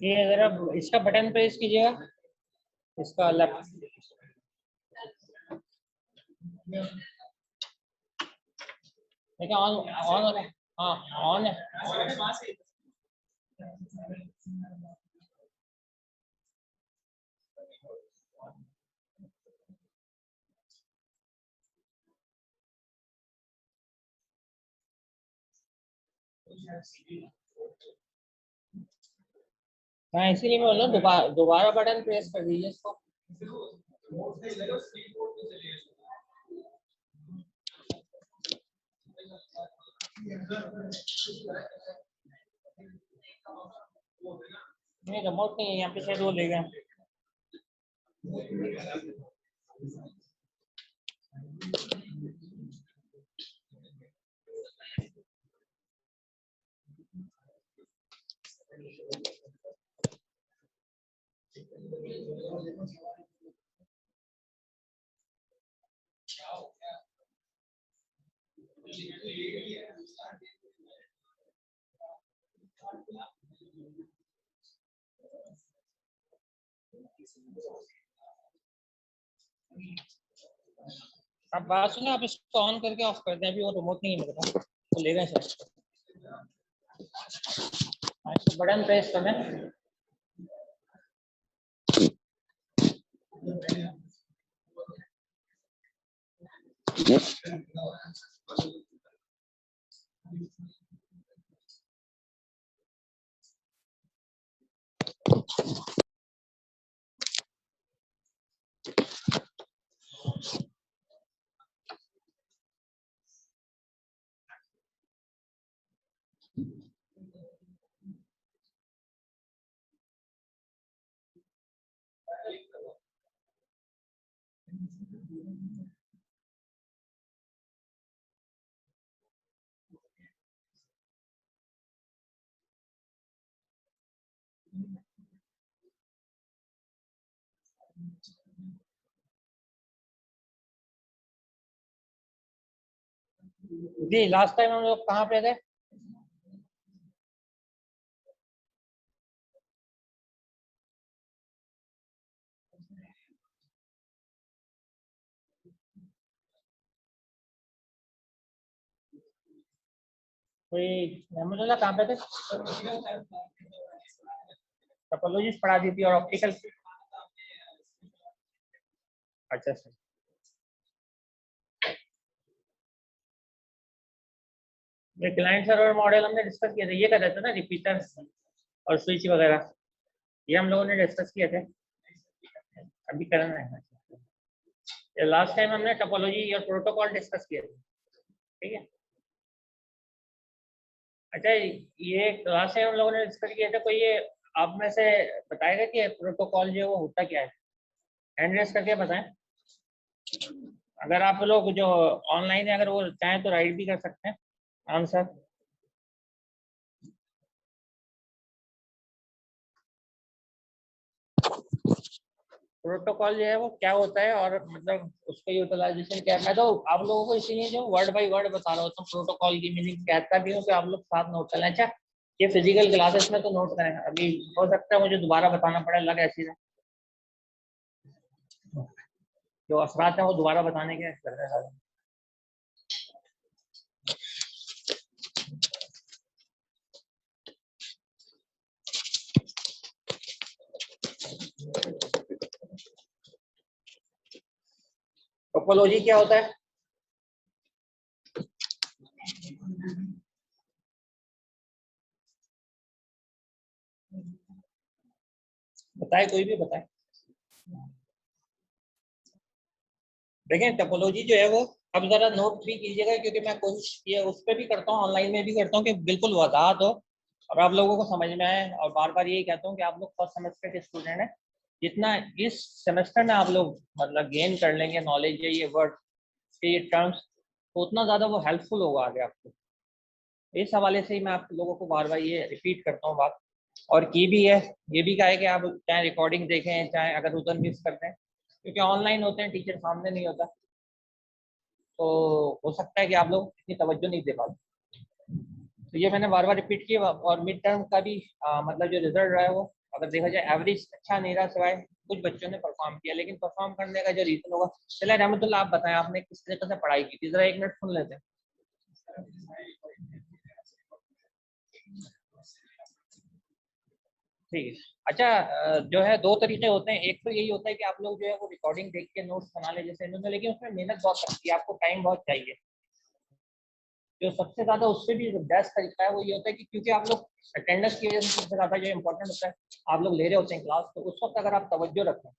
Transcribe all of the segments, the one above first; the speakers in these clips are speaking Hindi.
ये जरा इसका बटन प्रेस कीजिएगा, इसका लेफ्ट। देखिए ऑन ऑन हो रहा है। हाँ ऑन है। हाँ इसीलिए मैं बोल रहा हूँ, दोबारा बटन प्रेस कर दीजिए इसको। नहीं रिमोट नहीं है यहाँ पे, शायद वो ले गया। आप बात सुने, आप इसको ऑन करके ऑफ कर दें, अभी वो रिमोट नहीं है मेरे पास, तो ले गए शायद। इसको बटन प्रेस कर दें। जी लास्ट टाइम हम लोग कहाँ पे थे? कोई मेमोरियल कहाँ पे थे? टोपोलॉजीज पढ़ा दी थी और ऑप्टिकल। अच्छा सर। ये क्लाइंट सर्वर मॉडल हमने डिस्कस किया था, ये कर रहे थे ना, रिपीटर्स और स्विच वगैरह, ये हम लोगों ने डिस्कस किए थे। अभी करना है। लास्ट टाइम हमने टोपोलॉजी और प्रोटोकॉल डिस्कस किए थे, ठीक है। अच्छा ये लास्ट टाइम हम लोगों ने डिस्कस किया था, कोई ये आप में से बताएगा कि प्रोटोकॉल जो है वो होता क्या है? हैंड रेस करके बताएं। अगर आप लोग जो ऑनलाइन है, अगर वो चाहें तो राइट भी कर सकते हैं आंसर। प्रोटोकॉल जो है वो क्या होता है और मतलब उसका यूटिलाइजेशन क्या है? मैं तो आप लोगों को इसीलिए जो वर्ड बाय वर्ड बता रहा होता हूँ, प्रोटोकॉल की मीनिंग कहता भी हूँ कि आप लोग साथ नोट कर लें। अच्छा ये फिजिकल क्लासेस में तो नोट करें, अभी हो सकता है मुझे दोबारा बताना पड़े, लग ऐसी है जो असरात है वो दोबारा बताने के कर रहे हैं। टोपोलॉजी क्या होता है? बताए, कोई भी बताए। देखें टोपोलॉजी जो है वो, अब जरा नोट भी कीजिएगा क्योंकि मैं कोशिश ये उस पर भी करता हूँ, ऑनलाइन में भी करता हूँ कि बिल्कुल वजाहत हो और आप लोगों को समझ में आए। और बार बार यही कहता हूँ कि आप लोग फर्स्ट सेमेस्टर के स्टूडेंट हैं, जितना इस सेमेस्टर में आप लोग मतलब गेन कर लेंगे नॉलेज है ये वर्ड के ये टर्म्स, तो उतना ज़्यादा वो हेल्पफुल होगा आगे आपको। इस हवाले से ही मैं आप लोगों को बार बार ये रिपीट करता हूँ बात। और की भी है, ये भी कहा है कि आप चाहे रिकॉर्डिंग देखें चाहे अगर उधर मिस कर दें, क्योंकि ऑनलाइन होते हैं, टीचर सामने नहीं होता, तो हो सकता है कि आप लोग इतनी तवज्जो नहीं दे पाते। तो ये मैंने बार बार रिपीट किया। और मिड टर्म का भी मतलब जो रिजल्ट रहा है वो अगर देखा जाए एवरेज अच्छा नहीं रहा, सिवाय कुछ बच्चों ने परफॉर्म किया। लेकिन परफॉर्म करने का जो रीजन होगा, चले रहमतुल्लाह आप बताएं आपने किस तरीके से पढ़ाई की थी, जरा 1 मिनट सुन लेते हैं। ठीक है। अच्छा, जो है 2 तरीके होते हैं। एक तो यही होता है कि आप लोग जो है वो रिकॉर्डिंग देख के नोट्स बना ले जैसे इन्होंने, लेकिन उसमें मेहनत बहुत लगती है, आपको टाइम बहुत चाहिए। जो सबसे ज्यादा उससे भी बेस्ट तरीका है वो ये होता है कि क्योंकि आप लोग अटेंडेंस की वजह से सबसे ज्यादा जो इम्पोर्टेंट होता है, आप लोग ले रहे होते हैं क्लास, तो उस वक्त अगर आप तवज्जो रखें,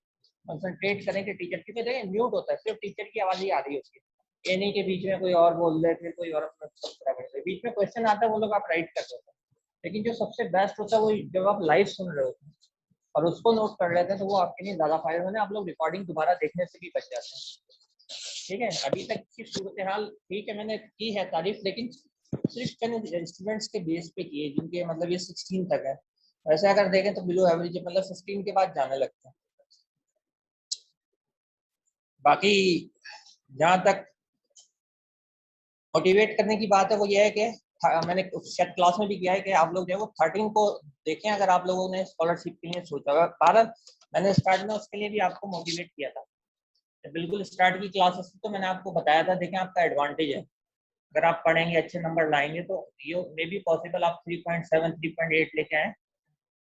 कंसंट्रेट करें कि टीचर, क्योंकि देखिए म्यूट होता है, सिर्फ टीचर की आवाज ही आ रही होती है, ये नहीं कि बीच में कोई और बोल दे, फिर कोई और अपना बीच में क्वेश्चन आता है वो लोग आप राइट कर देते हैं। लेकिन जो सबसे बेस्ट होता है वो जब आप लाइव सुन रहे होते हैं और उसको नोट कर लेते हैं, तो वो आपके लिए ज्यादा फायदा है। आप लोग रिकॉर्डिंग दोबारा देखने से भी बच जाते हैं। ठीक है, अभी तक की सूरत हाल ठीक है, मैंने की है तारीफ, लेकिन सिर्फ मैंने स्टूडेंट्स के बेस पे किए जिनके मतलब ये 16 तक है। वैसे अगर देखें तो बिलो एवरेज, मतलब 15 के बाद जाने लगते हैं। बाकी जहाँ तक मोटिवेट करने की बात है वो ये है कि मैंने शायद क्लास में भी किया है कि आप लोग जो है वो 13 को देखें, अगर आप लोगों ने स्कॉलरशिप के लिए सोचा होगा। भारत मैंने स्टार्ट में उसके लिए भी आपको मोटिवेट किया था, बिल्कुल स्टार्ट की क्लासेस तो मैंने आपको बताया था, देखें आपका एडवांटेज है, अगर आप पढ़ेंगे अच्छे नंबर लाएंगे तो ये मे बी पॉसिबल आप 3.7 3.8 लेके आए,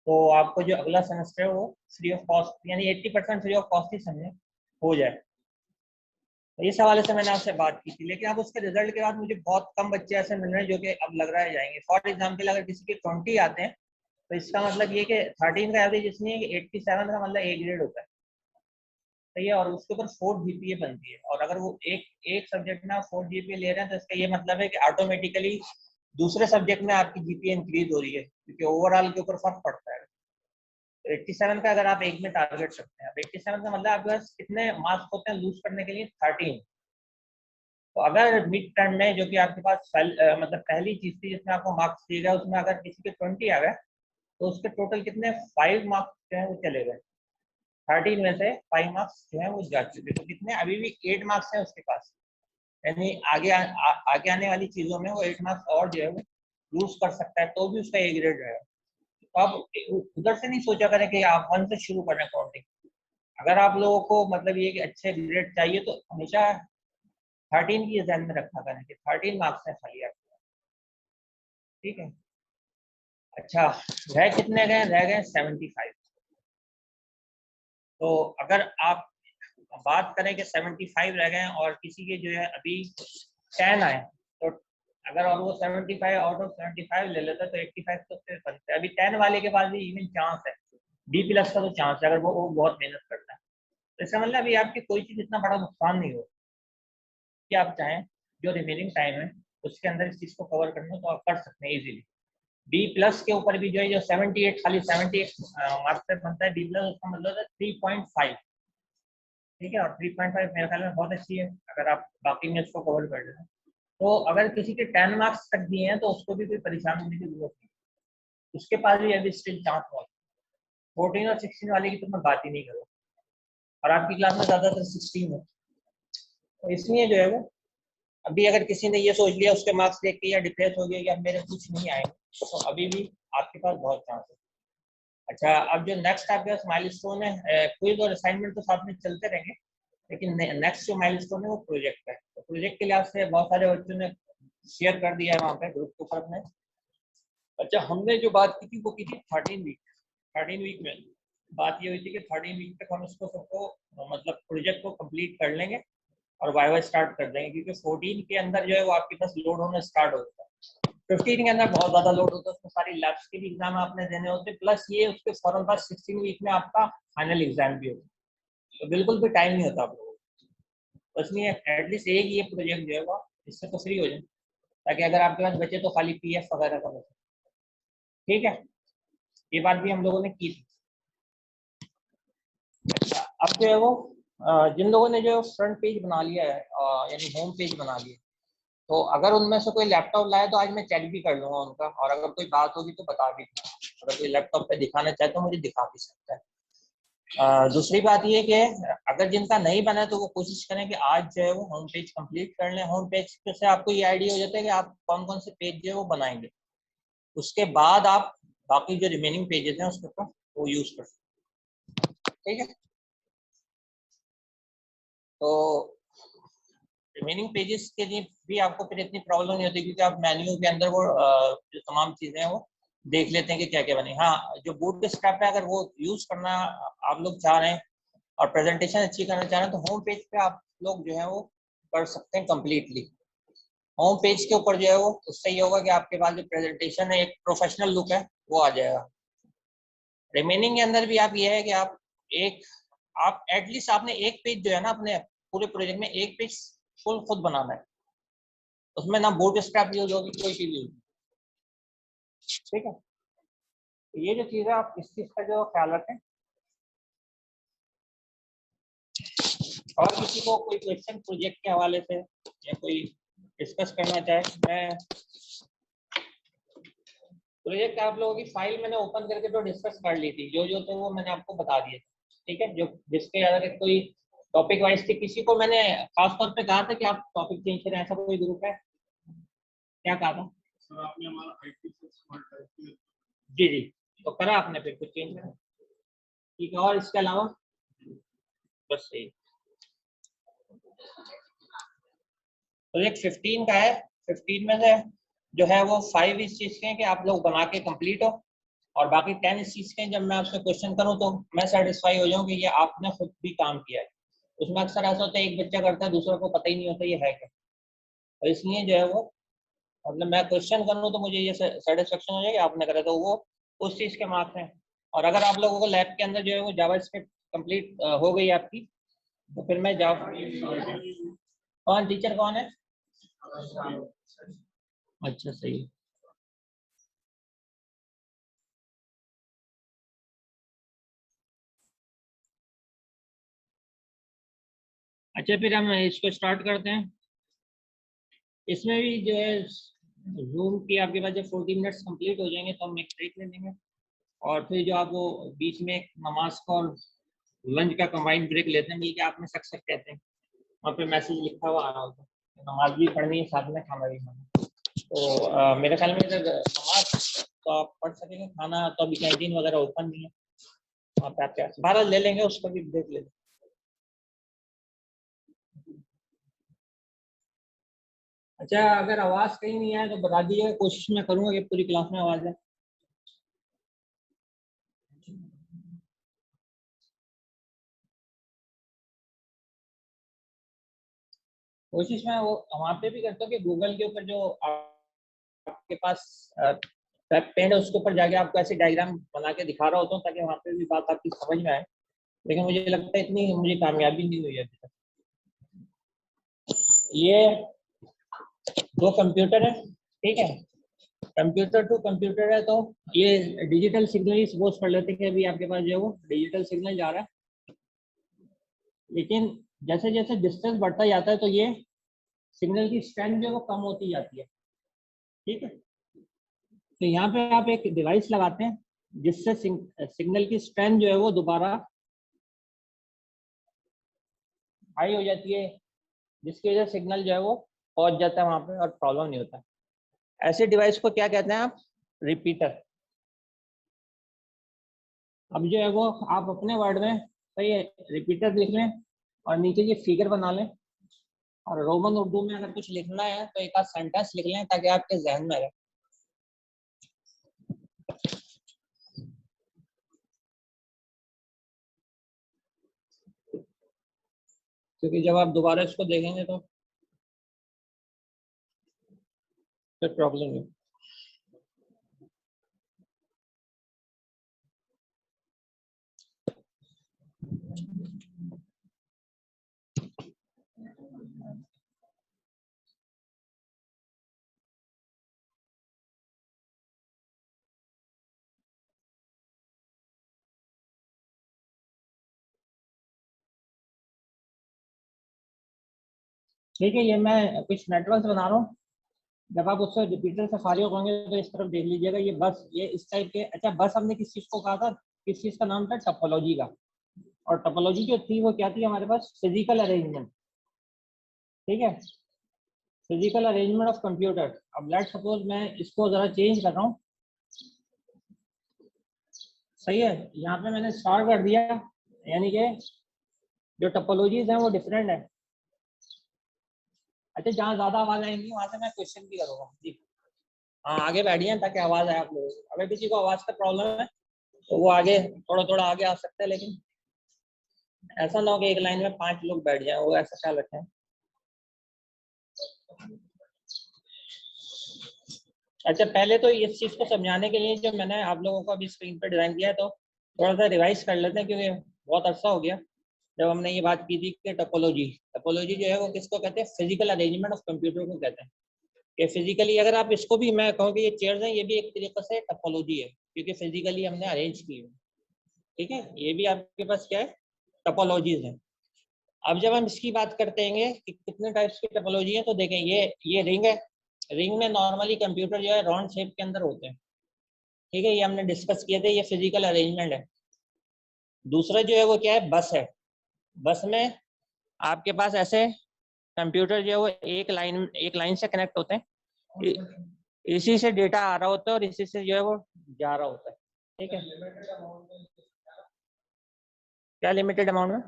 तो आपको जो अगला सेमेस्टर है वो फ्री ऑफ कॉस्ट, यानी 80% फ्री ऑफ कॉस्ट ही समझे हो जाए। तो इस हवाले से मैंने आपसे बात की थी। लेकिन अब उसके रिजल्ट के बाद मुझे बहुत कम बच्चे ऐसे मिल रहे हैं जो कि अब लग रहा है जाएंगे। फॉर एग्जाम्पल अगर किसी के 20 आते हैं तो इसका मतलब ये कि 13 का एवरेज इसलिए है कि 87 का मतलब ए ग्रेड होता है, सही है, और उसके ऊपर 4 जीपीए बनती है। और अगर वो एक एक सब्जेक्ट में आप 4 जीपीए ले रहे हैं तो इसका ये मतलब है कि ऑटोमेटिकली दूसरे सब्जेक्ट में आपकी जीपीए इंक्रीज हो रही है, क्योंकि ओवरऑल के ऊपर फर्क पड़ता है। तो 87 का अगर आप एक में टारगेट रखते हैं, 87 का मतलब आपके पास कितने मार्क्स होते हैं लूज करने के लिए? 13। तो अगर मिड टर्म में जो कि आपके पास मतलब पहली चीज थी जिसमें आपको मार्क्स दिए गए, उसमें अगर किसी के 20 आ गए तो उसके टोटल कितने 5 मार्क्स जो है वो चले गए। 13 में से 5 मार्क्स जो है वो जा चुके, तो कितने अभी भी 8 मार्क्स है उसके पास, यानी आगे आने वाली चीजों में वो 8 मार्क्स और जो है वो लूज कर सकता है, तो भी उसका ए ग्रेड रहेगा। तो आप उधर से नहीं सोचा करें कि आप 1 से शुरू करें काउंटिंग। अगर आप लोगों को मतलब ये कि अच्छे ग्रेड चाहिए तो हमेशा 13 की ध्यान में रखा करें कि 13 मार्क्स है खाली आपके, ठीक है। अच्छा, रह कितने गए? रह गए 75। तो अगर आप बात करें कि 75 रह गए और किसी के जो है अभी 10 आए, तो अगर और वो 75 आउट ऑफ 75 ले लेता तो 85 तो फिर बनते हैं। अभी 10 वाले के पास भी इवन चांस है, डी प्लस का तो चांस है, अगर वो बहुत मेहनत करता है। तो इसका मतलब अभी आपकी कोई चीज़ इतना बड़ा नुकसान नहीं हो कि आप चाहें जो रिमेनिंग टाइम है उसके अंदर इस चीज़ को कवर करना तो आप कर सकते हैं इजीली। डी प्लस के ऊपर भी जो है जो 78 खाली 78 मार्क्स से बनता है डी प्लस, उसका मतलब है 3.5, ठीक है। और 3.5 मेरे ख्याल में बहुत अच्छी है अगर आप बाकी में इसको कवर कर लें। तो अगर किसी के 10 मार्क्स तक दिए हैं तो उसको भी कोई परेशान होने की जरूरत नहीं, उसके पास भी अभी स्टिल चांस बहुत। 14 और 16 वाले की तो मैं बात ही नहीं करूँ, और आपकी क्लास में ज़्यादातर 16 है, तो इसलिए जो है वो अभी अगर किसी ने ये सोच लिया उसके मार्क्स देख के या डिप्रेस हो गया कि अब मेरे कुछ नहीं आएंगे, तो अभी भी आपके पास बहुत चांस है। अच्छा, अब जो नेक्स्ट आपके पास माइलस्टोन है, क्विज और असाइनमेंट तो साथ में चलते रहेंगे, लेकिन नेक्स्ट जो माइलस्टोन है वो प्रोजेक्ट है। तो प्रोजेक्ट के लिहाज से बहुत सारे बच्चों ने शेयर कर दिया है वहाँ पे ग्रुप के ऊपर अपने। अच्छा, हमने जो बात की थी वो की थी 13 वीक। 13 वीक में बात ये हुई थी कि 13 वीक तक हम इसको सबको मतलब प्रोजेक्ट को कंप्लीट कर लेंगे और वाइवा स्टार्ट कर देंगे, क्योंकि 14 के अंदर जो है वो आपके पास लोड होना स्टार्ट होता है। 15 के अंदर बहुत ज़्यादा लोड होता है, उसमें सारी लैब्स के भी एग्जाम आपने देने होते हैं, प्लस ये उसके फौरन बाद 16 वीक में आपका फाइनल एग्जाम भी होता है, तो बिल्कुल भी टाइम नहीं होता आप लोगों को। तो इसलिए एटलीस्ट एक ये प्रोजेक्ट जो है वो इससे तो फ्री हो जाए, ताकि अगर आपके पास बचे तो खाली पीएफ वगैरह का बचे, ठीक है। ये बात भी हम लोगों ने की थी। अच्छा, अब जो है वो जिन लोगों ने जो फ्रंट पेज बना लिया है यानी होम पेज बना लिया, तो अगर उनमें से कोई लैपटॉप लाए तो आज मैं चेक भी कर लूंगा उनका, और अगर कोई बात होगी तो बता भी दूंगा। अगर कोई लैपटॉप पे दिखाना चाहे तो मुझे दिखा भी सकता है। दूसरी बात ये कि अगर जिनका नहीं बना है तो वो कोशिश करें कि आज जो है वो होम पेज कंप्लीट कर लें। होम पेज से आपको ये आइडिया हो जाता है कि आप कौन कौन से पेज जो है वो बनाएंगे। उसके बाद आप बाकी जो रिमेनिंग पेजेस हैं उसके ऊपर वो यूज कर सकते हैं। ठीक है, तो रिमेनिंग पेजेस के लिए भी आपको फिर इतनी प्रॉब्लम नहीं होती, क्योंकि आप मेन्यू के अंदर वो जो तमाम चीजें हैं वो देख लेते हैं कि क्या क्या बने। हाँ, जो बूटस्ट्रैप है अगर वो यूज करना आप लोग चाह रहे हैं और प्रेजेंटेशन अच्छी करना चाह रहे हैं, तो होम पेज पे आप लोग जो है वो कर सकते हैं कम्प्लीटली। होम पेज के ऊपर जो है वो उससे ये होगा कि आपके पास जो प्रेजेंटेशन है एक प्रोफेशनल लुक है वो आ जाएगा। रिमेनिंग के अंदर भी आप ये है कि आप एटलीस्ट आपने एक पेज जो है ना अपने पूरे प्रोजेक्ट में एक पेज फुल खुद बनाना है, उसमें ना बूट स्ट्रैप यूज होगी, कोई चीज यूज। ठीक है, तो ये जो चीज है आप इस चीज का जो ख्याल रखें। और किसी को कोई क्वेश्चन प्रोजेक्ट के हवाले से या कोई डिस्कस करना चाहे? मैं प्रोजेक्ट आप लोगों की फाइल मैंने ओपन करके तो डिस्कस कर ली थी, जो जो तो वो मैंने आपको बता दिए थे। ठीक है, जो जिसके अगर कोई टॉपिक वाइज थी, किसी को मैंने खास तौर पे कहा था कि आप टॉपिक चेंज करें, ऐसा कोई ग्रुप है? क्या कहा था सर आपने? हमारा IT से स्मार्ट टाइप। जी जी, तो करा आपने, फिर कुछ चेंज करा? ठीक है, और इसके अलावा बस सही। प्रोजेक्ट 15 का है। 15 में से जो है वो 5 इस चीज के हैं कि आप लोग बना के कंप्लीट हो, और बाकी 10 इस चीज के हैं जब मैं आपसे क्वेश्चन करूं तो मैं सेटिस्फाई हो जाऊं कि ये आपने खुद भी काम किया है। उसमें अक्सर ऐसा होता है एक बच्चा करता है, दूसरों को पता ही नहीं होता ये है क्या। और इसलिए जो है वो मतलब मैं क्वेश्चन करूँ तो मुझे ये सेटिस्फेक्शन हो जाए कि आपने करा, तो वो उस चीज के मार्क्स हैं। और अगर आप लोगों को लैब के अंदर जो है वो जावा स्क्रिप्ट कंप्लीट हो गई आपकी, तो फिर मैं जावा। कौन टीचर कौन है? अच्छा सही है। अच्छा, फिर हम इसको स्टार्ट करते हैं। इसमें भी जो है जूम की आपके पास जब 40 मिनट्स कंप्लीट हो जाएंगे तो हम एक ब्रेक ले लेंगे, और फिर जो आप वो बीच में एक नमाज का और लंच का कंबाइंड ब्रेक लेते हैं मिलके, आप में सक्सेस कहते हैं, वहाँ पे मैसेज लिखा हुआ आ रहा होता है। नमाज भी पढ़नी है, साथ में खाना भी खाना। तो मेरे ख्याल में इधर नमाज तो आप पढ़ सकेंगे, खाना तो अभी कैंटीन वगैरह ओपन नहीं है, वहाँ पे आप बारह ले लेंगे, उसको भी ब्रेक ले लेंगे। अच्छा, अगर आवाज़ कहीं नहीं आए तो बता दीजिएगा, कोशिश मैं करूँगा कि पूरी क्लास में आवाज़ है। कोशिश मैं वो वहाँ पे भी करता हूँ कि गूगल के ऊपर जो आपके पास पेन है उसके ऊपर जाके आपको ऐसे डायग्राम बना के दिखा रहा होता हूँ, ताकि वहाँ पे भी बात आपकी समझ में आए। लेकिन मुझे लगता है इतनी मुझे कामयाबी नहीं हुई अभी तक। ये दो कंप्यूटर है, ठीक है, कंप्यूटर टू कंप्यूटर है, तो ये डिजिटल सिग्नल ही सपोज कर लेते हैं कि अभी आपके पास जो है वो डिजिटल सिग्नल जा रहा है। लेकिन जैसे जैसे डिस्टेंस बढ़ता जाता है तो ये सिग्नल की स्ट्रेंथ जो है वो कम होती जाती है। ठीक है, तो यहाँ पे आप एक डिवाइस लगाते हैं जिससे सिग्नल की स्ट्रेंथ जो है वो दोबारा हाई हो जाती है, जिसकी वजह से सिग्नल जो है वो पहुंच जाता है वहां पे और प्रॉब्लम नहीं होता। ऐसे डिवाइस को क्या कहते हैं आप? रिपीटर। अब जो है वो आप अपने वर्ड में सही है रिपीटर लिख लें, और नीचे ये फिगर बना लें, और रोमन उर्दू में अगर कुछ लिखना है तो एक आध सेंटेंस लिख लें ताकि आपके जहन में रहे। क्योंकि जब आप दोबारा इसको देखेंगे तो फिर प्रॉब्लम नहीं। ठीक है, ये मैं कुछ नेटवर्क बना रहा हूँ, जब आप उससे रिपीटर से फारिग होंगे तो इस तरफ देख लीजिएगा, ये बस ये इस टाइप के। अच्छा, बस हमने किस चीज़ को कहा था? किस चीज़ का नाम था? टपोलॉजी का। और टपोलॉजी जो थी वो क्या थी हमारे पास? Physical arrangement. ठीक है, फिजिकल अरेंजमेंट ऑफ कंप्यूटर। अब लेट सपोज मैं इसको ज़रा चेंज कर रहा हूँ, सही है, यहाँ पे मैंने स्टार कर दिया, यानी कि जो टोपोलॉजीज हैं वो डिफरेंट है। अच्छा, जहाँ ज्यादा आवाज आएंगी वहां से मैं क्वेश्चन भी करूँगा जी। हाँ, आगे बैठिए ताकि आवाज आए आप लोगों को। अगर किसी को आवाज का प्रॉब्लम है तो वो आगे थोड़ा थोड़ा आगे आ सकते हैं, लेकिन ऐसा ना हो कि एक लाइन में 5 लोग बैठ जाएं, वो ऐसा ख्याल रखें। अच्छा, पहले तो इस चीज को समझाने के लिए जो मैंने आप लोगों को अभी स्क्रीन पर डिजाइन किया है, तो थोड़ा सा रिवाइज कर लेते हैं, क्योंकि बहुत अर्सा हो गया जब हमने ये बात की थी कि टोपोलॉजी टोपोलॉजी जो है वो किसको कहते हैं, फिजिकल अरेंजमेंट ऑफ कंप्यूटर को कहते हैं। ये फिजिकली, अगर आप इसको भी मैं कहूँ कि ये चेयर्स हैं, ये भी एक तरीके से टोपोलॉजी है, क्योंकि फिजिकली हमने अरेंज की है। ठीक है, ये भी आपके पास क्या है, टोपोलॉजीज है। अब जब हम इसकी बात करते हैं कि कितने टाइप्स की टोपोलॉजी है, तो देखें ये रिंग है। रिंग में नॉर्मली कंप्यूटर जो है राउंड शेप के अंदर होते हैं। ठीक है, ये हमने डिस्कस किए थे, ये फिजिकल अरेंजमेंट है। दूसरा जो है वो क्या है, बस है। बस में आपके पास ऐसे कंप्यूटर जो है वो एक लाइन से कनेक्ट होते हैं। इसी से डेटा आ रहा होता है और इसी से जो है वो जा रहा होता है। ठीक है, क्या लिमिटेड अमाउंट में?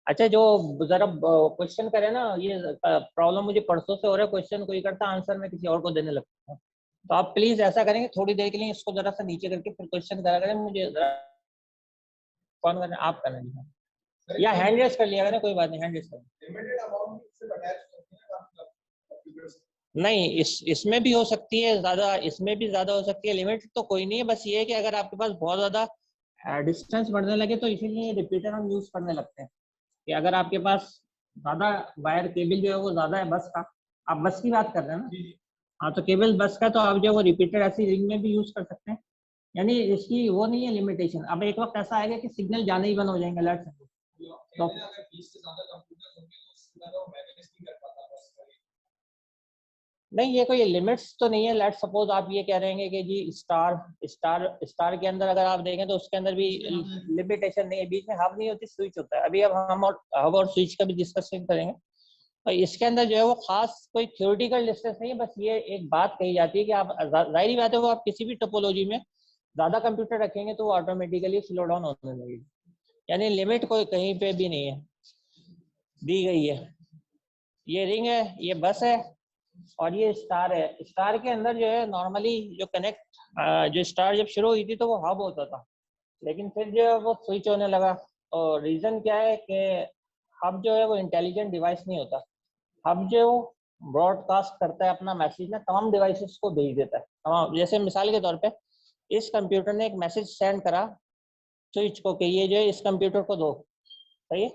अच्छा, जो जरा क्वेश्चन करे ना, ये प्रॉब्लम मुझे परसों से हो रहा है, क्वेश्चन कोई करता आंसर में किसी और को देने लगता हूँ। तो आप प्लीज ऐसा करेंगे, थोड़ी देर के लिए इसको जरा सा नीचे करके फिर क्वेश्चन करा करें मुझे जरा। कौन करना, आप करना, या हैंड रेस कर लिया करें, कोई बात नहीं, हैंड रेस करें। नहीं, इसमें भी हो सकती है ज्यादा, इसमें भी ज्यादा हो सकती है। लिमिट तो कोई नहीं है, बस ये है कि अगर आपके पास बहुत ज्यादा डिस्टेंस बढ़ने लगे तो इसीलिए रिपीटर हम यूज करने लगते हैं, कि अगर आपके पास ज्यादा वायर केबल जो है वो ज्यादा है बस का, आप बस की बात कर रहे हैं ना? हाँ, तो केबल बस का तो आप जो है वो रिपीटर ऐसी रिंग में भी यूज कर सकते हैं। यानी इसकी वो नहीं है लिमिटेशन। अब एक वक्त ऐसा आएगा कि सिग्नल जाने ही बंद हो जाएंगे, लेट्स तो नहीं, ये कोई लिमिट्स तो नहीं है। लेट सपोज आप ये कह रहे हैं कि जी स्टार स्टार स्टार के अंदर अगर आप देखें तो उसके अंदर भी लिमिटेशन नहीं है, बीच में हब नहीं होती, स्विच होता है। अभी अब हम और हब और स्विच का भी डिस्कशन करेंगे। और इसके अंदर जो है वो खास कोई थ्योरेटिकल डिस्कस नहीं है, बस ये एक बात कही जाती है कि आप जाहिर बात है वो आप किसी भी टोपोलॉजी में ज्यादा कंप्यूटर रखेंगे तो वो ऑटोमेटिकली स्लो डाउन होने लगेगी। यानी लिमिट कोई कहीं पे भी नहीं है दी गई है। ये रिंग है, ये बस है, और ये स्टार है। स्टार के अंदर जो है नॉर्मली जो कनेक्ट, जो स्टार जब शुरू हुई थी तो वो हब होता था, लेकिन फिर जो है वो स्विच होने लगा। और रीजन क्या है कि हब जो है वो इंटेलिजेंट डिवाइस नहीं होता। हब जो ब्रॉडकास्ट करता है अपना मैसेज ना, तमाम डिवाइसेस को भेज देता है तमाम। जैसे मिसाल के तौर पे इस कंप्यूटर ने एक मैसेज सेंड करा स्विच को कि ये जो है इस कंप्यूटर को दो। सही है,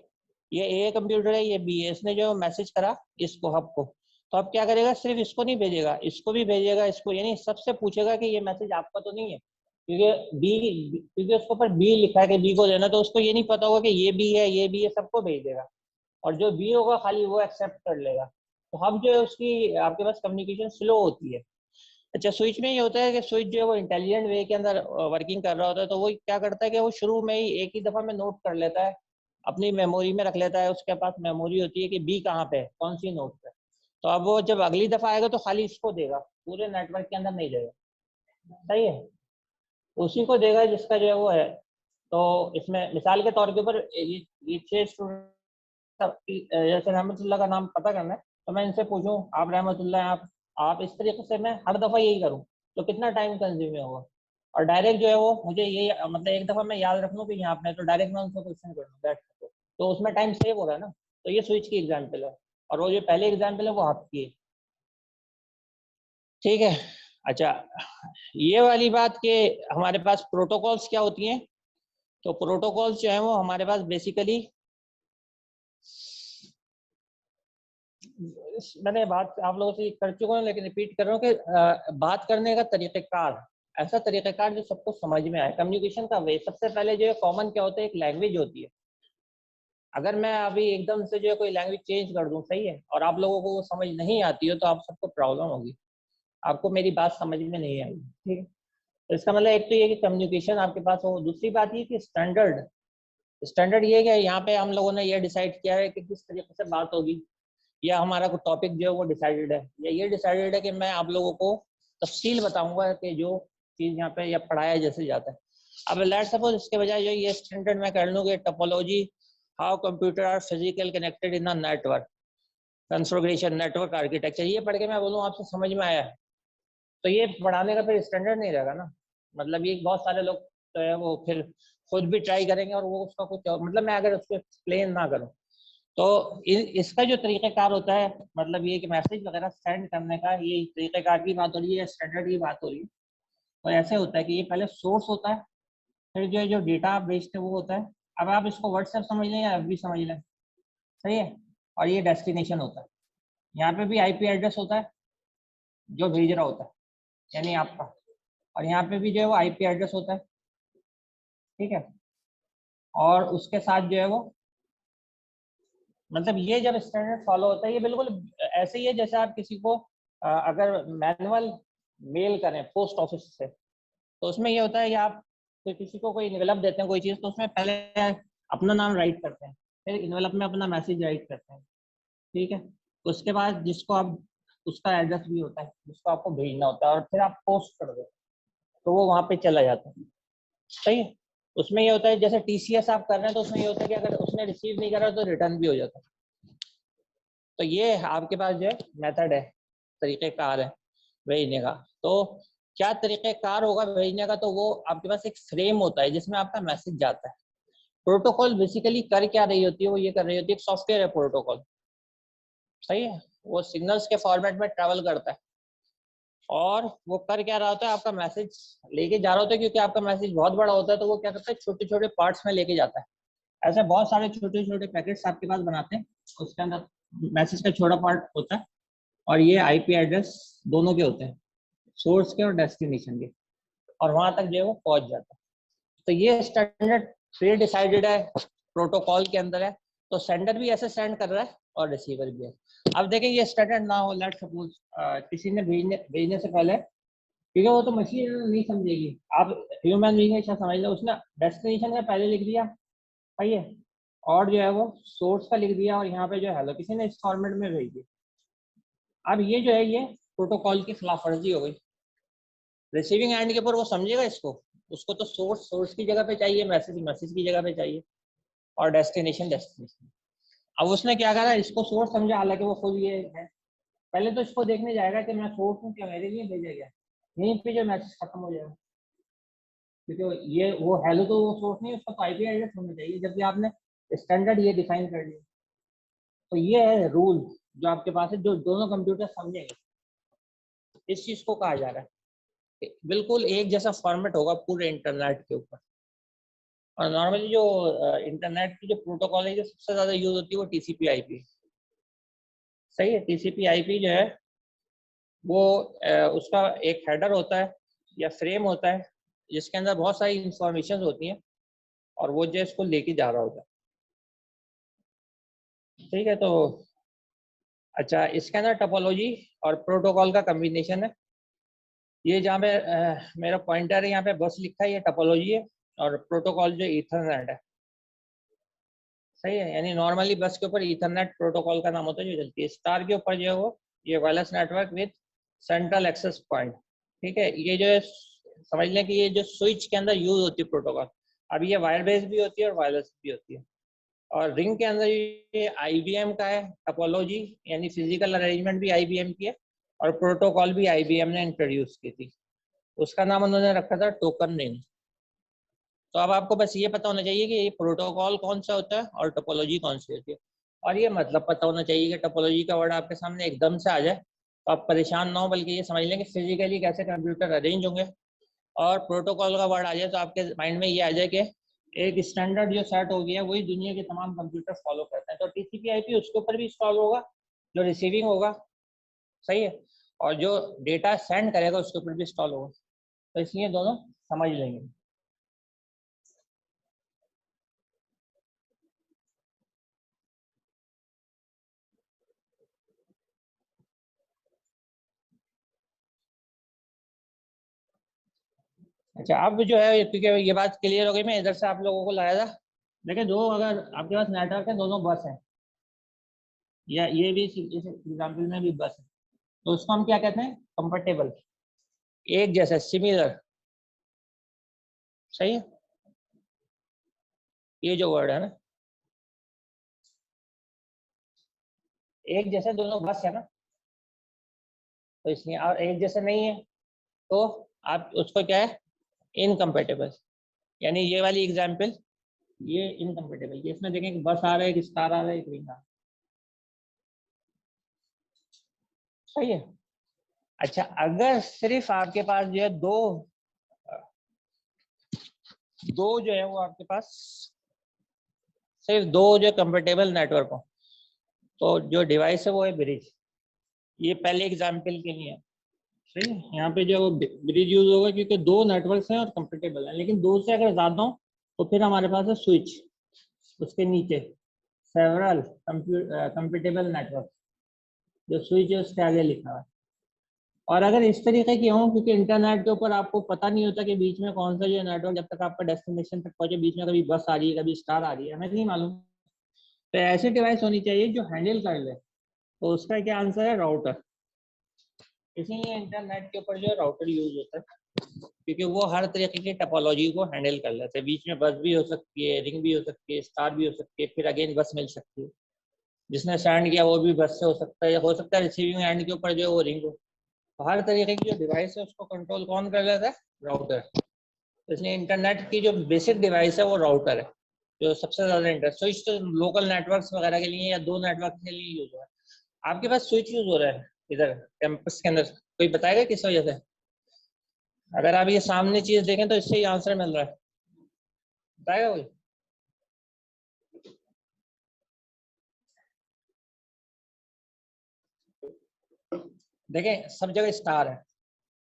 ये ए कंप्यूटर है, ये बी है, इसने जो मैसेज करा इसको, हब को। तो अब क्या करेगा, सिर्फ इसको नहीं भेजेगा, इसको भी भेजेगा, इसको, यानी सबसे पूछेगा कि ये मैसेज आपका तो नहीं है, क्योंकि उसके ऊपर बी लिखा है कि बी को देना, तो उसको ये नहीं पता होगा कि ये बी है, ये बी है, सबको भेज देगा। और जो बी होगा खाली वो एक्सेप्ट कर लेगा। तो हम जो है उसकी आपके पास कम्युनिकेशन स्लो होती है। अच्छा, स्विच में ये होता है कि स्विच जो है वो इंटेलिजेंट वे के अंदर वर्किंग कर रहा होता है, तो वो क्या करता है कि वो शुरू में ही एक ही दफा में नोट कर लेता है, अपनी मेमोरी में रख लेता है। उसके पास मेमोरी होती है कि बी कहाँ पे है, कौन सी नोट पे। तो अब वो जब अगली दफा आएगा तो खाली इसको देगा, पूरे नेटवर्क के अंदर नहीं देगा। सही है, उसी को देगा जिसका जो है वो है। तो इसमें मिसाल के तौर के ऊपर ये स्टूडेंट, जैसे रहमतुल्लाह का नाम पता करना है, तो मैं इनसे पूछूं आप रहमतुल्लाह हैं, आप इस तरीके से मैं हर दफा यही करूं तो कितना टाइम कंज्यूम होगा। और डायरेक्ट जो है वो मुझे ये मतलब एक दफा मैं याद रख लूं कि यहाँ पे, तो डायरेक्ट मैं उनसे क्वेश्चन कर लूँ बैठ के, तो उसमें टाइम सेव हो रहा है ना। तो ये स्विच की एग्जाम्पल है, और वो जो पहले एग्जाम्पल है वो आपकी है। ठीक है। अच्छा, ये वाली बात कि हमारे पास प्रोटोकॉल्स क्या होती हैं, तो प्रोटोकॉल्स जो है वो हमारे पास बेसिकली, मैंने बात आप लोगों से कर चुका हूँ लेकिन रिपीट कर रहा हूँ कि बात करने का तरीक़ेकार, ऐसा तरीक़ेकार जो सबको समझ में आए। कम्युनिकेशन का वे सबसे पहले जो है कॉमन क्या होता है, एक लैंग्वेज होती है। अगर मैं अभी एकदम से जो है कोई लैंग्वेज चेंज कर दूं, सही है, और आप लोगों को वो समझ नहीं आती हो, तो आप सबको प्रॉब्लम होगी, आपको मेरी बात समझ में नहीं आएगी। ठीक है, तो इसका मतलब एक तो ये कि कम्युनिकेशन आपके पास हो। दूसरी बात ये कि स्टैंडर्ड, स्टैंडर्ड ये कि यहाँ पे हम लोगों ने ये डिसाइड किया है कि किस तरीके से बात होगी, या हमारा कोई टॉपिक जो है वो डिसाइडेड है, या ये डिसाइडेड है कि मैं आप लोगों को तफसील बताऊंगा कि जो चीज यहाँ पे या पढ़ाया जैसे जाता है। अब लेट्स सपोज इसके बजाय जो ये स्टैंडर्ड मैं कर लूँ कि topology how computer are physical connected in a network configuration network architecture, ये पढ़ के मैं बोलूँ आपसे समझ में आया है, तो ये पढ़ाने का फिर स्टैंडर्ड नहीं रहेगा ना। मतलब ये बहुत सारे लोग तो है वो फिर खुद भी ट्राई करेंगे और वो उसका कुछ मतलब मैं अगर उसको एक्सप्लेन ना करूँ तो इसका जो तरीक़ाकार होता है मतलब ये कि मैसेज वगैरह सेंड करने का ये तरीक़ाकार की बात हो रही है, स्टैंडर्ड की बात हो रही है। तो ऐसे होता है कि ये पहले सोर्स होता है, फिर जो डेटा आप भेजते हैं वो होता है। अब आप इसको व्हाट्सएप समझ लें या एफबी समझ लें, सही है। और ये डेस्टिनेशन होता है, यहाँ पे भी आईपी एड्रेस होता है जो भेज रहा होता है यानी आपका, और यहाँ पे भी जो है वो आईपी एड्रेस होता है, ठीक है। और उसके साथ जो है वो मतलब ये जब स्टैंडर्ड फॉलो होता है ये बिल्कुल ऐसे ही है जैसे आप किसी को अगर मैनुअल मेल करें पोस्ट ऑफिस से, तो उसमें ये होता है कि आप तो किसी को कोई इन्वेलप देते हैं कोई चीज़, तो उसमें पहले अपना नाम राइट करते हैं, फिर इन्वेलप में अपना मैसेज राइट करते हैं, ठीक है। उसके बाद जिसको आप उसका एड्रेस भी होता है जिसको आपको भेजना होता है और फिर आप पोस्ट कर दो तो वो वहाँ पे चला जाता है, सही है। उसमें ये होता है जैसे टीसीएस आप कर रहे हैं तो उसमें ये होता है कि अगर उसने रिसीव नहीं करा तो रिटर्न भी हो जाता है। तो ये आपके पास जो है मेथड है, तरीक़ेकार है भेजने का। तो क्या तरीक़ेकार होगा भेजने का, तो वो आपके पास एक फ्रेम होता है जिसमें आपका मैसेज जाता है। प्रोटोकॉल बेसिकली कर क्या रही होती है, वो ये कर रही होती है, एक सॉफ्टवेयर है प्रोटोकॉल, सही है। वो सिग्नल्स के फॉर्मेट में ट्रैवल करता है और वो कर क्या रहा होता है, आपका मैसेज लेके जा रहा होता है, क्योंकि आपका मैसेज बहुत बड़ा होता है तो वो क्या करता है छोटे छोटे पार्ट्स में लेके जाता है। ऐसे बहुत सारे छोटे छोटे पैकेट्स आपके पास बनाते हैं, उसके अंदर मैसेज का छोटा पार्ट होता है और ये आईपी एड्रेस दोनों के होते हैं, सोर्स के और डेस्टिनेशन के, और वहां तक जो है वो पहुंच जाता है। तो ये स्टैंडर्ड प्री डिसाइडेड है, प्रोटोकॉल के अंदर है। तो सेंडर भी ऐसे सेंड कर रहा है और रिसीवर भी है। अब देखें ये स्टैंडर्ड ना हो, लेट्स सपोज किसी ने भेजने से पहले, क्योंकि वो तो मशीन नहीं समझेगी, आप ह्यूमन बीइंग अच्छा समझ लो, उसने डेस्टिनेशन का पहले लिख दिया, सही है, और जो है वो सोर्स का लिख दिया और यहाँ पे जो है हेलो किसी ने इस फॉर्मेट में भेज दिया। अब ये जो है ये प्रोटोकॉल की खिलाफ वर्जी हो गई। रिसीविंग एंड के ऊपर वो समझेगा इसको, उसको तो सोर्स की जगह पे चाहिए, मैसेज की जगह पे चाहिए, और डेस्टिनेशन। अब उसने क्या करा, इसको सोर्स समझा, हालांकि वो खुद ये है, पहले तो इसको देखने जाएगा कि मैं सोर्स हूँ क्या मेरे लिए भेजा गया, यहीं पे जो मैसेज खत्म हो जाएगा, क्योंकि ये वो हेलो तो वो सोर्स नहीं, उसका तो आईपी एड्रेस होना चाहिए, जबकि आपने स्टैंडर्ड ये डिफाइन कर दिया। तो ये है रूल जो आपके पास है, जो दोनों कंप्यूटर समझेंगे। इस चीज को कहा जा रहा है कि बिल्कुल एक जैसा फॉर्मेट होगा पूरे इंटरनेट के ऊपर। और नॉर्मली जो इंटरनेट की जो प्रोटोकॉल है जो सबसे ज्यादा यूज होती है वो टीसीपी आईपी, सही है। टीसीपी आईपी जो है वो उसका एक हेडर होता है या फ्रेम होता है जिसके अंदर बहुत सारी इंफॉर्मेशन होती हैं और वो जो इसको लेके जा रहा होता है, ठीक है। तो अच्छा, इसके अंदर टोपोलॉजी और प्रोटोकॉल का कम्बिनेशन है। ये जहाँ पे मेरा पॉइंटर है यहाँ पे बस लिखा है, ये टोपोलॉजी है, और प्रोटोकॉल जो ईथरनेट है, सही है। यानी नॉर्मली बस के ऊपर ईथरनेट प्रोटोकॉल का नाम होता है जो चलती है। स्टार के ऊपर जो है वो ये wireless network with central access point, ठीक है। ये जो है समझ लें कि ये जो स्विच के अंदर यूज होती है प्रोटोकॉल, अब ये वायर बेस्ड भी होती है और वायरलेस भी होती है। और रिंग के अंदर ये आईबीएम का है टोपोलॉजी, यानी फिजिकल अरेंजमेंट भी आईबीएम की है और प्रोटोकॉल भी आईबीएम ने इंट्रोड्यूस की थी, उसका नाम उन्होंने रखा था टोकन रिंग। तो अब आपको बस ये पता होना चाहिए कि ये प्रोटोकॉल कौन सा होता है और टोपोलॉजी कौन सी होती है, और ये मतलब पता होना चाहिए कि टोपोलॉजी का वर्ड आपके सामने एकदम से आ जाए तो आप परेशान ना हो, बल्कि ये समझ लें कि फिजिकली कैसे कंप्यूटर अरेंज होंगे। और प्रोटोकॉल का वर्ड आ जाए तो आपके माइंड में ये आ जाए कि एक स्टैंडर्ड जो सेट हो गया वही दुनिया के तमाम कंप्यूटर फॉलो करते हैं। तो टीसीपी आईपी उसके ऊपर भी इंस्टॉल होगा जो रिसीविंग होगा, सही है, और जो डेटा सेंड करेगा उसके ऊपर भी इंस्टॉल होगा। तो इसलिए दोनों समझ लेंगे। अच्छा, अब जो है क्योंकि ये बात क्लियर हो गई, मैं इधर से आप लोगों को लाया था। देखिए, दो अगर आपके पास नेटवर्क है, दोनों बस है, या ये भी इस एग्जाम्पल में भी बस है, तो उसको हम क्या कहते हैं, कंफर्टेबल, एक जैसा, सिमिलर, सही है, ये जो वर्ड है ना, एक जैसे दोनों बस है ना, तो इसलिए, और एक जैसे नहीं है तो आप उसको क्या है, इनकम्पेटेबल। यानी ये वाली एग्जाम्पल, ये इनकम्पेटेबल, ये इसमें देखें कि बस आ रहा है, एक स्टार आ रहा है, एक रिंग आ रहा है। सही है। अच्छा, अगर सिर्फ आपके पास जो है दो जो है वो आपके पास सिर्फ दो जो कंपेटेबल नेटवर्क हो, तो जो डिवाइस है वो है ब्रिज। ये पहले एग्जाम्पल के लिए है। सही है, यहाँ पे जो ब्रिज यूज होगा क्योंकि दो नेटवर्क्स हैं और कंपेटेबल हैं, लेकिन दो से अगर ज्यादा हो तो फिर हमारे पास है स्विच, उसके नीचे सेवरल कंपेटेबल नेटवर्क, जो स्विच है उसके आगे लिखा हुआ है। और अगर इस तरीके की हो, क्योंकि इंटरनेट के ऊपर आपको पता नहीं होता कि बीच में कौन सा जो नेटवर्क, जब तक आपका डेस्टिनेशन तक पहुंचे, बीच में कभी बस आ रही है, कभी स्टार आ रही है, हमें नहीं मालूम। तो ऐसी डिवाइस होनी चाहिए जो हैंडल कर ले, तो उसका क्या आंसर है, राउटर। इसीलिए इंटरनेट के ऊपर जो राउटर यूज होता है, क्योंकि वो हर तरीके की टपोलॉजी को हैंडल कर लेते हैं। बीच में बस भी हो सकती है, रिंग भी हो सकती है, स्टार भी हो सकती है, फिर अगेन बस मिल सकती है। जिसने सेंड किया वो भी बस से हो सकता है रिसीविंग एंड के ऊपर जो वो रिंग हो। तो हर तरीके की जो डिवाइस है उसको कंट्रोल कौन कर लेता है, राउटर। तो इसलिए इंटरनेट की जो बेसिक डिवाइस है वो राउटर है, जो सबसे ज्यादा इंटरेस्ट। स्विच तो लोकल नेटवर्क्स वगैरह के लिए या दो नेटवर्क के लिए यूज हो रहा है। आपके पास स्विच यूज हो रहा है इधर कैंपस के अंदर, कोई बताएगा किस वजह से? अगर आप ये सामने चीज देखें तो इससे ही आंसर मिल रहा है, बताएगा कोई? देखें सब जगह स्टार है,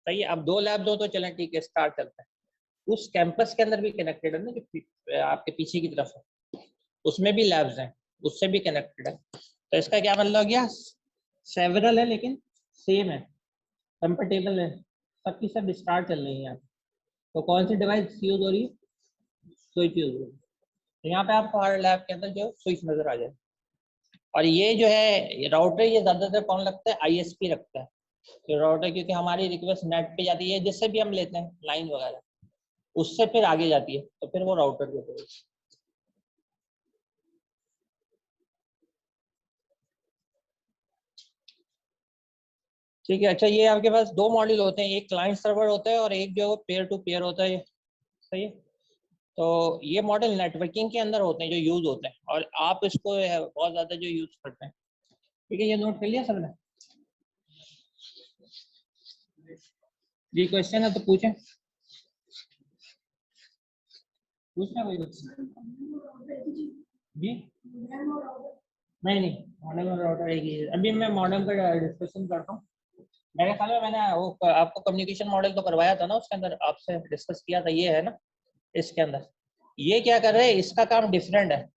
सही है। अब दो लैब्स हो तो चलें, ठीक है, स्टार चलता है। उस कैंपस के अंदर भी कनेक्टेड है ना, जो आपके पीछे की तरफ है, उसमें भी लैब्स हैं, उससे भी कनेक्टेड है। तो इसका क्या मतलब हो गया, सेवरल है लेकिन सेम है, कंपेटेबल है, सबकी सब स्टार चल रही है यहाँ। तो कौन सी डिवाइस यूज हो रही है, स्विच यूज हो रही है। तो यहाँ पे आपको हर लैब के अंदर जो स्विच नजर आ जाए। और ये जो है राउटर, ये ज्यादातर कौन लगता है, आईएसपी रखता है। तो राउटर, क्योंकि हमारी रिक्वेस्ट नेट पे जाती है, जिससे भी हम लेते हैं लाइन वगैरह, उससे फिर आगे जाती है, तो फिर वो राउटर के ऊपर। ठीक है। अच्छा, ये आपके पास दो मॉड्यूल होते हैं, एक क्लाइंट सर्वर होता है और एक जो पेयर टू पेयर होता है, सही है। तो ये मॉडल नेटवर्किंग के अंदर होते हैं जो यूज होते हैं, और आप इसको बहुत ज्यादा जो यूज करते हैं। ठीक है, ये नोट कर लिया सबने? ये क्वेश्चन है तो पूछें, पूछना कोई जी? नहीं नहीं, मॉडर्न और राउटर एक ही है। अभी मैं मॉडर्न का डिस्कशन करता हूँ। मेरे ख्याल में मैंने वो आपको कम्युनिकेशन मॉडल तो करवाया था ना, उसके अंदर आपसे डिस्कस किया था, ये है ना इसके अंदर। ये क्या कर रहे हैं, इसका काम डिफरेंट है।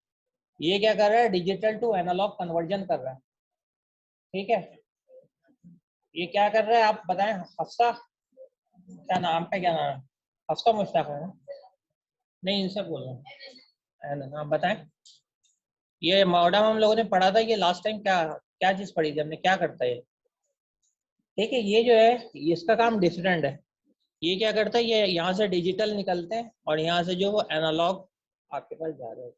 ये क्या कर रहा है, डिजिटल टू एनालॉग कन्वर्जन कर रहा है। ठीक है, ये क्या कर रहा है आप बताएं, हफ्ता, क्या नाम है, क्या नाम है? हफ्ता मुश्ताक है ना? नहीं, इनसे बोल रहा हूँ। हाँ बताएं। ये मॉडर्न हम लोगों ने पढ़ा था, ये लास्ट टाइम क्या क्या चीज पढ़ी थी हमने, क्या करता है ये? ठीक है, ये जो है इसका काम डिफरेंट है। ये क्या करता है, ये यहाँ से डिजिटल निकलते हैं और यहाँ से जो वो एनालॉग आपके पास जा रहे हैं।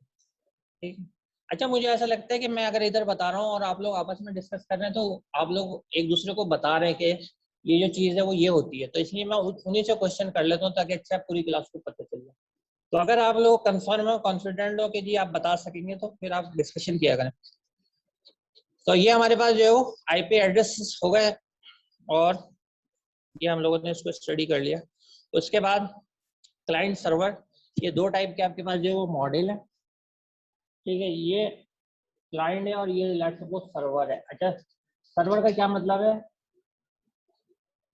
ठीक है। अच्छा, मुझे ऐसा लगता है कि मैं अगर इधर बता रहा हूँ और आप लोग आपस में डिस्कस कर रहे हैं, तो आप लोग एक दूसरे को बता रहे हैं कि ये जो चीज़ है वो ये होती है, तो इसलिए मैं उन्हीं से क्वेश्चन कर लेता हूँ ताकि अच्छा पूरी क्लास को पता चल जाए। तो अगर आप लोग कंफर्म हो, कॉन्फिडेंट हो कि जी आप बता सकेंगे, तो फिर आप डिस्कशन किया करें। तो ये हमारे पास जो है वो आईपी एड्रेस हो गए, और ये हम लोगों ने इसको स्टडी कर लिया। उसके बाद क्लाइंट सर्वर, ये दो टाइप के आपके पास जो है वो मॉडल है। ठीक है, ये क्लाइंट है और ये लेट्स सपोज सर्वर है। अच्छा, सर्वर का क्या मतलब है,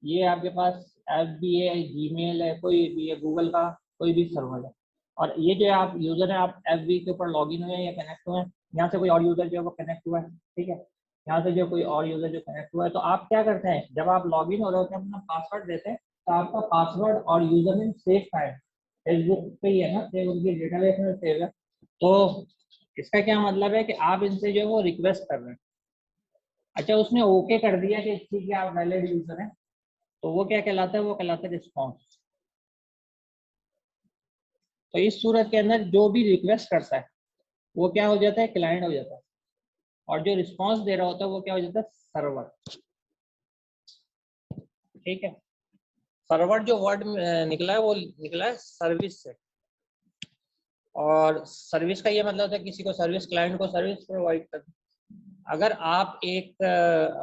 ये आपके पास एफ बी है, जीमेल है, कोई भी है, गूगल का कोई भी सर्वर है। और ये जो आप यूजर है, आप एफ बी के ऊपर लॉग इन हुए हैं या कनेक्ट हुए हैं, यहाँ से कोई और यूजर जो है वो कनेक्ट हुआ है। ठीक है, यहाँ से जो कोई और यूजर जो कनेक्ट हुआ है, तो आप क्या करते हैं, जब आप लॉग इन हो रहे होते हैं, अपना पासवर्ड देते हैं, तो आपका पासवर्ड और यूजर नेम सेव का है, फेसबुक पे ही है ना, सेव उनकी डेटाबेस में सेव है। तो इसका क्या मतलब है कि आप इनसे जो है वो रिक्वेस्ट कर रहे हैं। अच्छा, उसने ओके कर दिया कि ठीक है आप वैलिड यूजर हैं, तो वो क्या कहलाता है, वो कहलाता है रिस्पॉन्स। तो इस सूरत के अंदर जो भी रिक्वेस्ट करता है वो क्या हो जाता है, क्लाइंट हो जाता है, और जो रिस्पॉन्स दे रहा होता है वो क्या हो जाता है, सर्वर। ठीक है, सर्वर जो वर्ड निकला है वो निकला है सर्विस से, और सर्विस का ये मतलब होता है किसी को सर्विस, क्लाइंट को सर्विस प्रोवाइड करना। अगर आप एक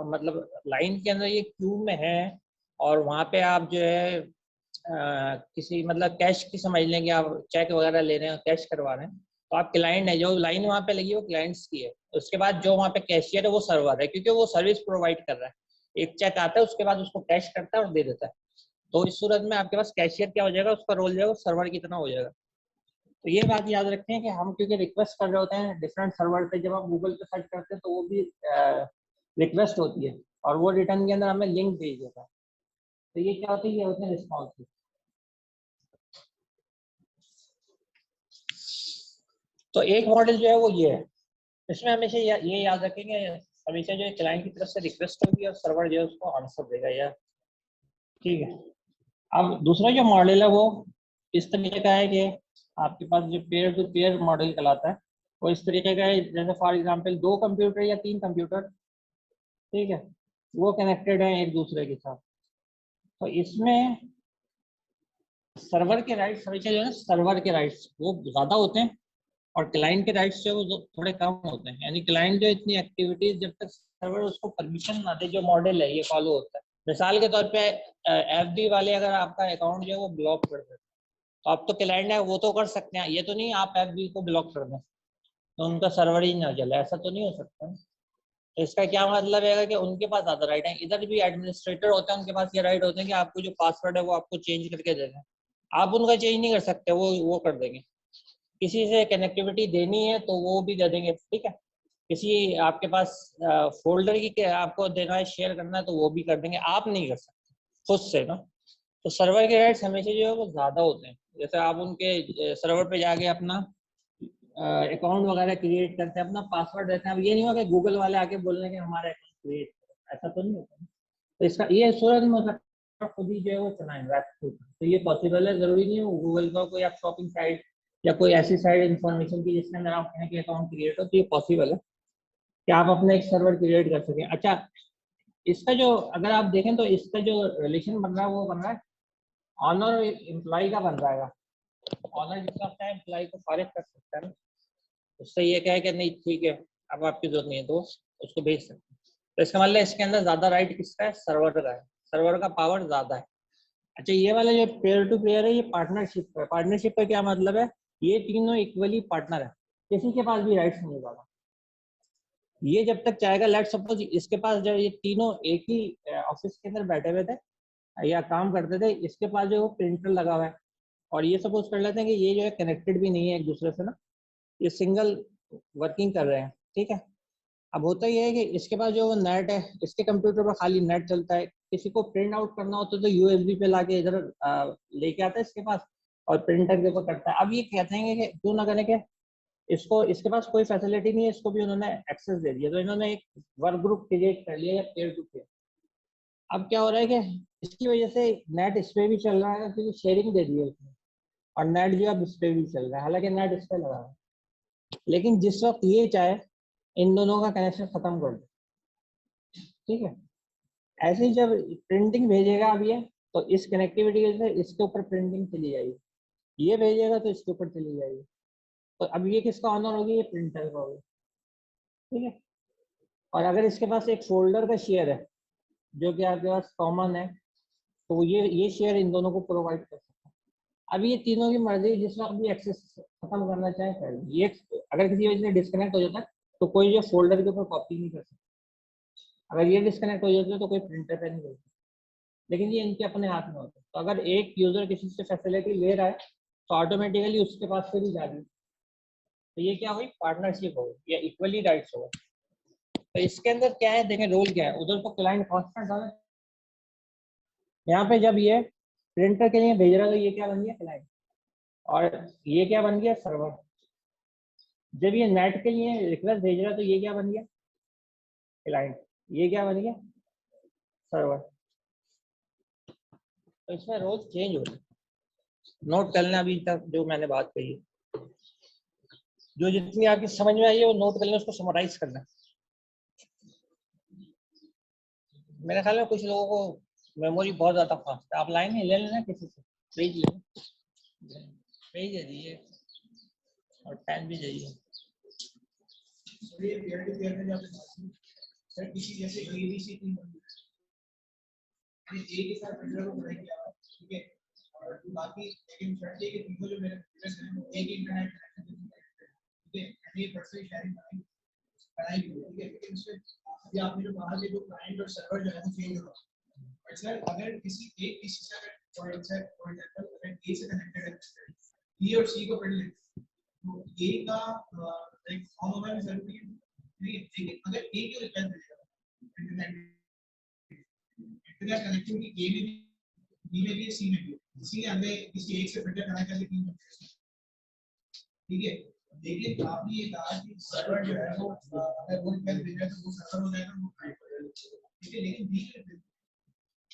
मतलब लाइन के अंदर ये क्यू में है और वहाँ पे आप जो है किसी मतलब कैश की समझ लें कि आप चेक वगैरह ले रहे हैं, कैश करवा रहे हैं, तो आप क्लाइंट है, जो लाइन वहाँ पे लगी है वो क्लाइंट्स की है। उसके बाद जो वहाँ पे कैशियर है वो सर्वर है, क्योंकि वो सर्विस प्रोवाइड कर रहा है। एक चेक आता है, उसके बाद उसको कैश करता है और दे देता है। तो इस सूरत में आपके पास कैशियर क्या हो जाएगा, उसका रोल जो है सर्वर की तरह हो जाएगा। तो ये बात याद रखें कि हम क्योंकि रिक्वेस्ट कर रहे होते हैं डिफरेंट सर्वर पे, जब आप गूगल पे सर्च करते हैं तो वो भी रिक्वेस्ट होती है, और वो रिटर्न के अंदर हमें लिंक भेज देता है। तो ये क्या होता है, ये होते हैं रिस्पॉन्स। तो एक मॉडल जो है वो ये है, इसमें हमेशा ये याद रखेंगे, हमेशा जो है क्लाइंट की तरफ से रिक्वेस्ट होगी और सर्वर जो है उसको आंसर देगा या। ठीक है, अब दूसरा जो मॉडल है वो इस तरीके का है कि आपके पास जो पेयर टू पेयर मॉडल कहलाता है वो इस तरीके का है, जैसे फॉर एग्जांपल 2 कंप्यूटर या 3 कंप्यूटर, ठीक है, वो कनेक्टेड है एक दूसरे के साथ। तो इसमें सर्वर के राइट्स हमेशा जो है सर्वर के राइट्स वो ज़्यादा होते हैं, और क्लाइंट के राइट्स जो है वो थोड़े कम होते हैं। यानी क्लाइंट जो इतनी एक्टिविटीज जब तक सर्वर उसको परमिशन ना दे, जो मॉडल है ये फॉलो होता है। मिसाल के तौर पे एफडी वाले अगर आपका अकाउंट जो है वो ब्लॉक कर देते हैं, तो आप तो क्लाइंट है वो तो कर सकते हैं, ये तो नहीं आप एफडी को ब्लॉक कर दें तो उनका सर्वर ही ना चले, ऐसा तो नहीं हो सकता। तो इसका क्या मतलब है कि उनके पास ज़्यादा राइट है। इधर भी एडमिनिस्ट्रेटर होते हैं, उनके पास ये राइट होते हैं कि आपको जो पासवर्ड है वो आपको चेंज करके दे दें। आप उनका चेंज नहीं कर सकते, वो कर देंगे। किसी से कनेक्टिविटी देनी है तो वो भी दे देंगे, ठीक है। किसी आपके पास फोल्डर की आपको देना है, शेयर करना है, तो वो भी कर देंगे, आप नहीं कर सकते खुद से ना। तो सर्वर के राइट्स हमेशा जो है वो ज़्यादा होते हैं। जैसे आप उनके सर्वर पे जाके अपना अकाउंट वगैरह क्रिएट करते हैं, अपना पासवर्ड देते हैं। अब ये नहीं होगा कि गूगल वाले आके बोलने के हमारा अकाउंट क्रिएट, ऐसा तो नहीं होता। तो इसका ये सूरत में हो सकता है खुद ही जो है वो चलाएंगे, तो ये पॉसिबल है। जरूरी नहीं है गूगल का कोई आप शॉपिंग साइट या कोई ऐसी साइट इन्फॉर्मेशन की जिसके अंदर आप कहें कि अकाउंट क्रिएट हो, तो ये पॉसिबल है कि आप अपना एक सर्वर क्रिएट कर सकें। अच्छा, इसका जो अगर आप देखें तो इसका जो रिलेशन बन रहा है वो बन रहा है ऑनर एम्प्लॉय का बन रहा है। ऑनर जिसका अपना एम्प्लॉय को फारिग कर सकता है ना, उससे ये कहे कि नहीं ठीक है अब आपकी जरूरत नहीं है तो उसको भेज सकते हैं। तो इसका मतलब इसके अंदर ज्यादा राइट किसका है, सर्वर का है, सर्वर का पावर ज्यादा है। अच्छा, ये वाला जो पेयर टू पेयर है ये पार्टनरशिप है। पार्टनरशिप का क्या मतलब है, ये तीनों इक्वली पार्टनर है, किसी के पास भी राइट्स नहीं होगा। ये जब तक चाहेगा, लेट सपोज इसके पास जब ये तीनों एक ही ऑफिस के अंदर बैठे हुए थे या काम करते थे, इसके पास जो प्रिंटर लगा हुआ है, और ये सपोज कर लेते हैं कि ये जो है कनेक्टेड भी नहीं है एक दूसरे से ना, ये सिंगल वर्किंग कर रहे हैं, ठीक है। अब होता ही है कि इसके पास जो नेट है, इसके कंप्यूटर पर खाली नेट चलता है, किसी को प्रिंट आउट करना होता तो यूएसबी पे लाके इधर लेके आता है इसके पास और प्रिंटर के ऊपर करता है। अब ये कहते हैं कि क्यों ना करें कि इसको, इसके पास कोई फैसिलिटी नहीं है, इसको भी उन्होंने एक्सेस दे दिया, तो इन्होंने एक वर्क ग्रुप क्रिएट कर लिया पेयर टू पेयर। अब क्या हो रहा है कि इसकी वजह से नेट इस पे भी चल रहा है क्योंकि शेयरिंग दे दी है उसने, और नेट जो अब इस पे भी चल रहा है, हालांकि नेट इस पे लगा है। लेकिन जिस वक्त ये चाहे इन दोनों का कनेक्शन खत्म कर दे, ठीक है। ऐसे ही जब प्रिंटिंग भेजेगा अब ये, तो इस कनेक्टिविटी की वजह से इसके ऊपर प्रिंटिंग चली जाएगी, ये भेजेगा तो इसके ऊपर चली जाएगी। तो अब ये किसका ऑनर होगी, ये प्रिंटर का होगा, ठीक है। और अगर इसके पास एक फोल्डर का शेयर है जो कि आपके पास कॉमन है, तो ये शेयर इन दोनों को प्रोवाइड कर सकता है। अब ये तीनों की मर्जी, जिस वक्त भी एक्सेस खत्म करना चाहे कर ले। ये अगर किसी वजह से डिस्कनेक्ट हो जाता है तो कोई जो फोल्डर के ऊपर कॉपी नहीं कर सकता, अगर ये डिस्कनेक्ट हो जाता है तो कोई प्रिंटर पे नहीं कर सकता। लेकिन ये इनके अपने हाथ में होता है। तो अगर एक यूजर किसी से फैसिलिटी ले रहा है तो ऑटोमेटिकली उसके पास से भी जा रही है। तो ये क्या हुई, पार्टनरशिप हो गई या इक्वली राइट्स हो गए। तो इसके अंदर क्या है, देखें रोल क्या है। उधर तो क्लाइंट कांस्टेंट है, यहाँ पे जब ये प्रिंटर के लिए भेज रहा है तो ये क्या बन गया, क्लाइंट, और ये क्या बन गया, सर्वर। जब ये नेट के लिए रिक्वेस्ट भेज रहा है तो ये क्या बन गया, क्लाइंट, ये क्या बन गया, सर्वर। तो इसमें रोल चेंज हो रही है। नोट कर लेना अभी तक जो मैंने बात कही है, जो जितनी आपकी समझ में आई है वो नोट कर लेना, उसको समराइज करना। मेरे ख्याल में कुछ लोगों को मेमोरी बहुत ज्यादा फास्ट है। आप लाइन ले लेना किसी से, पेज ले, पेज दे दीजिए और पेन भी दीजिए। सर किसी जैसे एबीसी की मैंने ए के साथ इंटरव्यू बनाई किया, ठीक है, और बाकी लेकिन शर्त है कि तुमको जो मेरे फ्रेंड्स हैं वो एक इंटरनेट कनेक्शन, ठीक है, ये पर्सनल शेयरिंग बनाई हुई है, ठीक है, लेकिन उसमें अभी आपने जो कहा कि जो क्लाइंट और सर्वर जो है वो चेंज हो रहा है, बट सर अगर किसी एक पीसी से फॉर एग्जांपल अगर ए से कनेक्टेड है, बी और सी को पढ़ ले, तो ए का लाइक ऑन होना भी जरूरी है, नहीं, लेकिन अगर ए की रिक्वेस्ट भेजेगा इंटरनेट कनेक्टिविटी ए में भी, बी में भी, सी में भी, इसीलिए हमने किसी एक से प्रिंटर कनेक्ट करके तीन, ठीक है, लेकिन आपने ये कहा कि सर्वर जो है वो अगर वो रिक्वेस्ट भेज रहा है तो वो सर्वर हो जाएगा, वो क्लाइंट हो जाएगा, ठीक है, लेकिन बी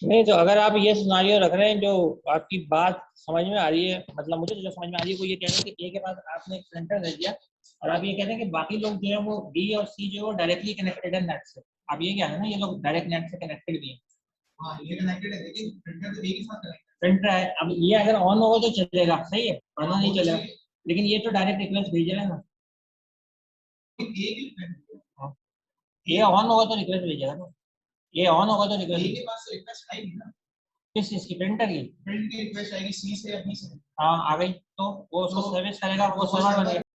नहीं, तो अगर आप ये सिनेरियो रख रहे हैं, जो आपकी बात समझ में आ रही है, मतलब मुझे तो जो समझ में आ रही है वो ये कह रहे हैं कि ए के पास आपने एक प्रिंटर दे दिया और आप ये कह रहे हैं कि बाकी लोग जो है वो बी और सी जो है वो डायरेक्टली कनेक्टेड है नेट से। आप ये कह रहे हैं ना, ये लोग डायरेक्ट नेट से कनेक्टेड भी हैं। हाँ, ये कनेक्टेड है, लेकिन प्रिंटर तो ए के साथ कनेक्टेड प्रिंटर है, अब ये अगर ऑन होगा तो चलेगा, सही है, वरना नहीं चलेगा, लेकिन ये तो डायरेक्ट रिक्वेस्ट भेज रहा है ना, ये ऑन होगा तो रिक्वेस्ट भेजेगा ना, ये ऑन होगा तो रिक्वेस्ट के पास रिक्वेस्ट आएगी ना, किस चीज की, प्रिंटर की? प्रिंट की रिक्वेस्ट आएगी सी से या बी से, हाँ आ गई, तो वो उसको सर्विस करेगा, वो सर्वर बनेगा,